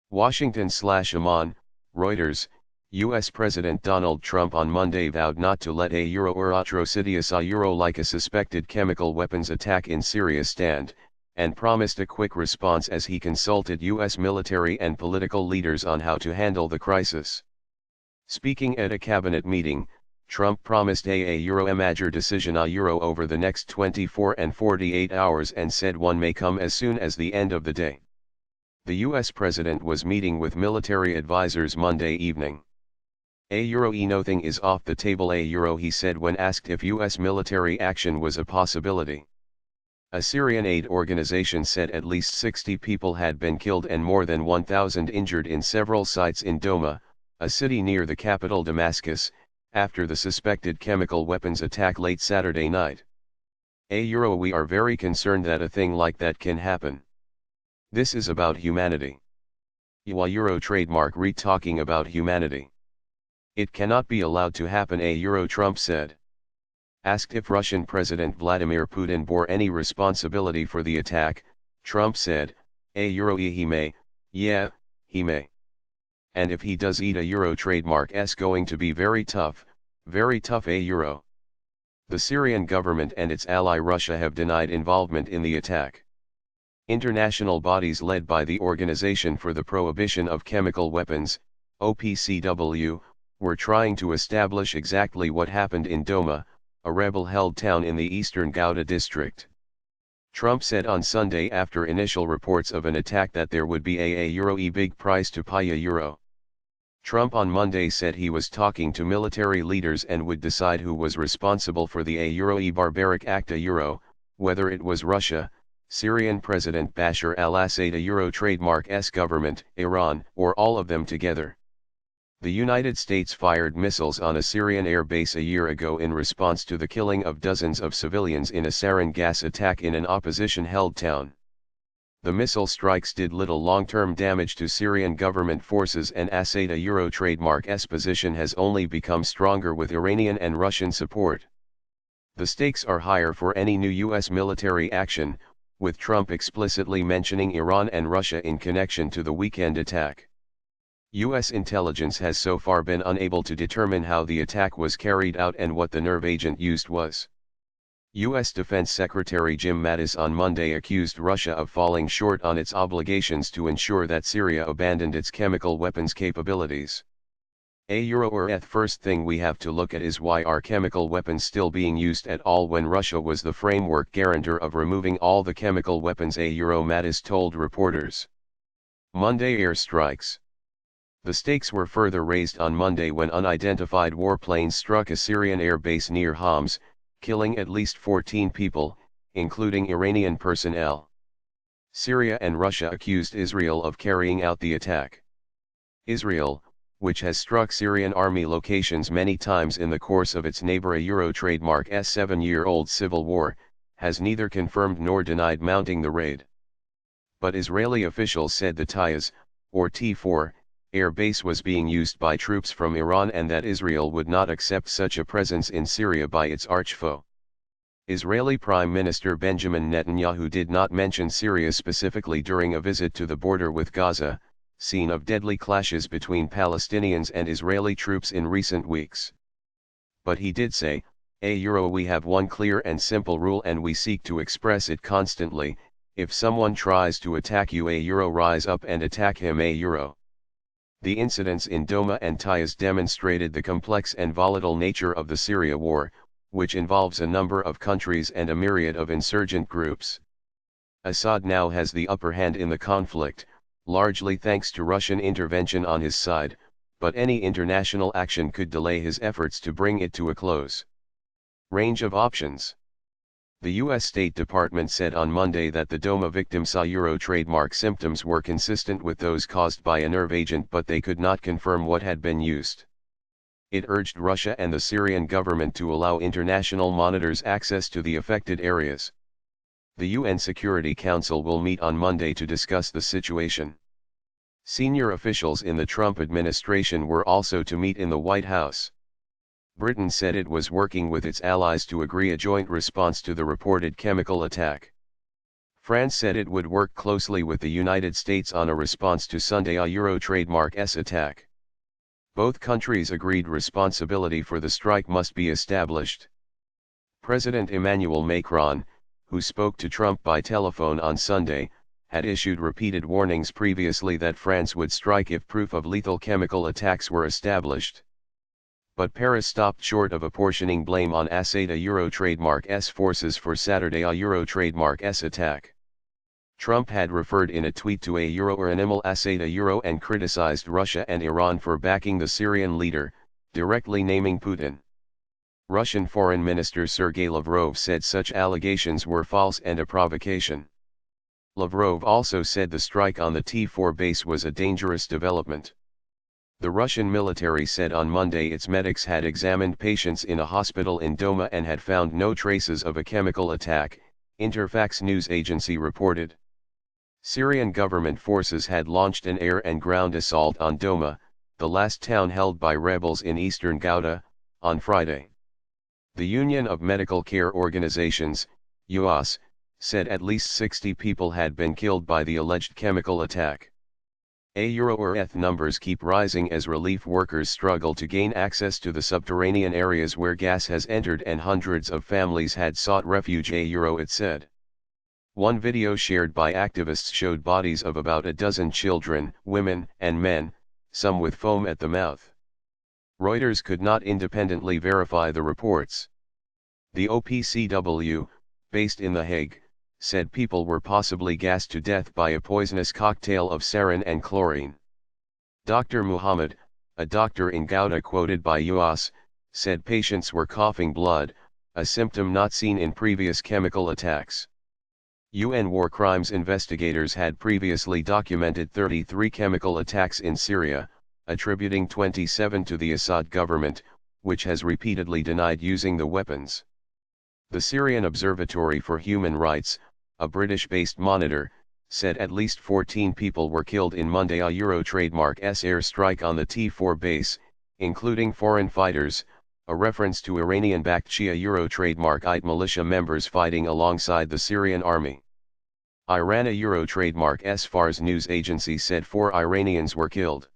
Washington/Amman, Reuters, U.S. President Donald Trump on Monday vowed not to let a atrocities like a suspected chemical weapons attack in Syria stand, and promised a quick response as he consulted U.S. military and political leaders on how to handle the crisis. Speaking at a cabinet meeting, Trump promised a major decision over the next 24 and 48 hours and said one may come as soon as the end of the day. The U.S. president was meeting with military advisors Monday evening. Nothing is off the table he said when asked if U.S. military action was a possibility. A Syrian aid organization said at least 60 people had been killed and more than 1,000 injured in several sites in Douma, a city near the capital Damascus, after the suspected chemical weapons attack late Saturday night. We are very concerned that a thing like that can happen. This is about humanity. Trademark talking about humanity. It cannot be allowed to happen Trump said. Asked if Russian President Vladimir Putin bore any responsibility for the attack, Trump said, he may, yeah, he may. And if he does trademark going to be very tough The Syrian government and its ally Russia have denied involvement in the attack. International bodies led by the Organization for the Prohibition of Chemical Weapons, OPCW, were trying to establish exactly what happened in Douma, a rebel-held town in the eastern Ghouta district. Trump said on Sunday after initial reports of an attack that there would be a big price to pay . Trump on Monday said he was talking to military leaders and would decide who was responsible for the barbaric act whether it was Russia, Syrian President Bashar al-Assad trademark government, Iran, or all of them together. The United States fired missiles on a Syrian air base a year ago in response to the killing of dozens of civilians in a sarin gas attack in an opposition-held town. The missile strikes did little long-term damage to Syrian government forces and Assad trademark's position has only become stronger with Iranian and Russian support. The stakes are higher for any new U.S. military action, with Trump explicitly mentioning Iran and Russia in connection to the weekend attack. U.S. intelligence has so far been unable to determine how the attack was carried out and what the nerve agent used was. U.S. Defense Secretary Jim Mattis on Monday accused Russia of falling short on its obligations to ensure that Syria abandoned its chemical weapons capabilities. First thing we have to look at is why are chemical weapons still being used at all when Russia was the framework guarantor of removing all the chemical weapons Mattis told reporters. Monday airstrikes. The stakes were further raised on Monday when unidentified warplanes struck a Syrian air base near Homs, killing at least 14 people, including Iranian personnel. Syria and Russia accused Israel of carrying out the attack. Israel, which has struck Syrian army locations many times in the course of its neighbor trademark's 7-year-old civil war, has neither confirmed nor denied mounting the raid. But Israeli officials said the Taiz, or T4, air base was being used by troops from Iran and that Israel would not accept such a presence in Syria by its archfoe. Israeli Prime Minister Benjamin Netanyahu did not mention Syria specifically during a visit to the border with Gaza, scene of deadly clashes between Palestinians and Israeli troops in recent weeks. But he did say, we have one clear and simple rule and we seek to express it constantly: if someone tries to attack you rise up and attack him The incidents in Douma and Taiz demonstrated the complex and volatile nature of the Syria war, which involves a number of countries and a myriad of insurgent groups. Assad now has the upper hand in the conflict, largely thanks to Russian intervention on his side, but any international action could delay his efforts to bring it to a close. Range of options. The U.S. State Department said on Monday that the Douma victims' trademark symptoms were consistent with those caused by a nerve agent, but they could not confirm what had been used. It urged Russia and the Syrian government to allow international monitors access to the affected areas. The UN Security Council will meet on Monday to discuss the situation. Senior officials in the Trump administration were also to meet in the White House. Britain said it was working with its allies to agree a joint response to the reported chemical attack. France said it would work closely with the United States on a response to Sunday a Euro trademark S attack. Both countries agreed responsibility for the strike must be established. President Emmanuel Macron, who spoke to Trump by telephone on Sunday, had issued repeated warnings previously that France would strike if proof of lethal chemical attacks were established. But Paris stopped short of apportioning blame on Assad a Euro trademark S forces for Saturday a Euro trademark S attack. Trump had referred in a tweet to a Euro or animal Assad a Euro and criticized Russia and Iran for backing the Syrian leader, directly naming Putin. Russian Foreign Minister Sergei Lavrov said such allegations were false and a provocation. Lavrov also said the strike on the T-4 base was a dangerous development. The Russian military said on Monday its medics had examined patients in a hospital in Doma and had found no traces of a chemical attack, Interfax news agency reported. Syrian government forces had launched an air and ground assault on Doma, the last town held by rebels in eastern Ghouta, on Friday. The Union of Medical Care Organizations, UAS, said at least 60 people had been killed by the alleged chemical attack. Euro numbers keep rising as relief workers struggle to gain access to the subterranean areas where gas has entered and hundreds of families had sought refuge Euro it said. One video shared by activists showed bodies of about a dozen children, women, and men, some with foam at the mouth. Reuters could not independently verify the reports. The OPCW, based in The Hague, said people were possibly gassed to death by a poisonous cocktail of sarin and chlorine. Dr. Muhammad, a doctor in Ghouta quoted by UAS, said patients were coughing blood, a symptom not seen in previous chemical attacks. UN war crimes investigators had previously documented 33 chemical attacks in Syria, attributing 27 to the Assad government, which has repeatedly denied using the weapons. The Syrian Observatory for Human Rights, a British-based monitor, said at least 14 people were killed in Monday a Euro trademark S air strike on the T-4 base, including foreign fighters, a reference to Iranian-backed Shia Euro trademark-ite militia members fighting alongside the Syrian army. Iran a Euro trademark S Fars news agency said 4 Iranians were killed.